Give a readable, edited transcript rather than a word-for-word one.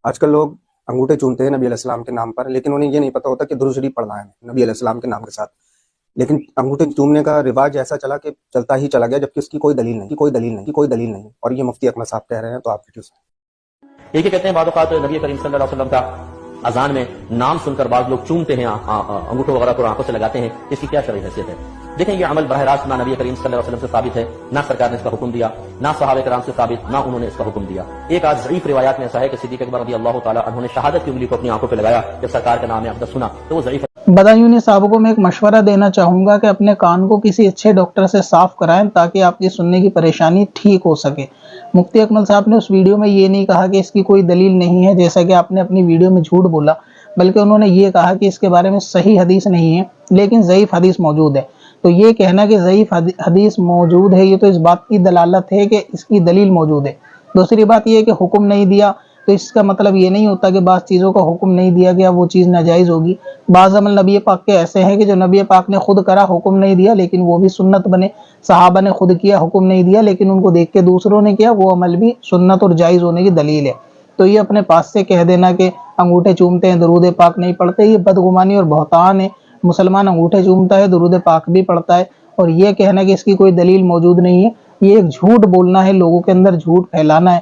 آج کل لوگ انگوٹھے چومتے ہیں نبی علیہ السلام کے نام پر، لیکن انہیں یہ نہیں پتہ ہوتا کہ درود شریف پڑھنا ہے نبی علیہ السلام کے نام کے ساتھ. لیکن انگوٹھے چومنے کا رواج ایسا چلا کہ چلتا ہی چلا گیا، جبکہ اس کی کوئی دلیل نہیں. اور یہ مفتی اکمل صاحب کہہ رہے ہیں، تو آپ ویڈیو سے ایک کہتے ہیں بعض اوقات نبی کریم صلی اللہ علیہ وسلم کا اذان میں نام سن کر بعض لوگ چومتے ہیں، انگوٹھوں وغیرہ کو آنکھوں سے لگاتے ہیں، اس کی کیا شرعی حیثیت ہے؟ دیکھیں یہ عمل براہ راست نہ نبی کریم صلی اللہ علیہ وسلم سے ثابت ہے، نہ سرکار نے اس کا حکم دیا، نہ صحابہ کرام سے ثابت، نہ انہوں نے اس کا حکم دیا. ایک آج ضعیف روایات میں ایسا ہے کہ صدیق اکبر رضی اللہ تعالیٰ عنہ نے شہادت کی انگلی کو اپنی آنکھوں پہ لگایا جب سرکار کا نام اقدس سنا، تو وہ ضعیف. بدایونی صاحب کو میں ایک مشورہ دینا چاہوں گا کہ اپنے کان کو کسی اچھے ڈاکٹر سے صاف کرائیں تاکہ آپ کی سننے کی پریشانی ٹھیک ہو سکے. مفتی اکمل صاحب نے اس ویڈیو میں یہ نہیں کہا کہ اس کی کوئی دلیل نہیں ہے جیسا کہ آپ نے اپنی ویڈیو میں جھوٹ بولا، بلکہ انہوں نے یہ کہا کہ اس کے بارے میں صحیح حدیث نہیں ہے لیکن ضعیف حدیث موجود ہے. تو یہ کہنا کہ ضعیف حدیث موجود ہے، یہ تو اس بات کی دلالت ہے کہ اس کی دلیل موجود ہے. دوسری بات یہ ہے کہ حکم نہیں دیا، تو اس کا مطلب یہ نہیں ہوتا کہ بعض چیزوں کا حکم نہیں دیا گیا وہ چیز ناجائز ہوگی. بعض عمل نبی پاک کے ایسے ہیں کہ جو نبی پاک نے خود کرا، حکم نہیں دیا، لیکن وہ بھی سنت بنے. صحابہ نے خود کیا، حکم نہیں دیا، لیکن ان کو دیکھ کے دوسروں نے کیا، وہ عمل بھی سنت اور جائز ہونے کی دلیل ہے. تو یہ اپنے پاس سے کہہ دینا کہ انگوٹھے چومتے ہیں درود پاک نہیں پڑھتے، یہ بدگمانی اور بہتان ہے. مسلمان انگوٹھے چومتا ہے، درود پاک بھی پڑھتا ہے، اور یہ کہنا کہ اس کی کوئی دلیل موجود نہیں ہے، یہ ایک جھوٹ بولنا ہے، لوگوں کے اندر جھوٹ پھیلانا ہے.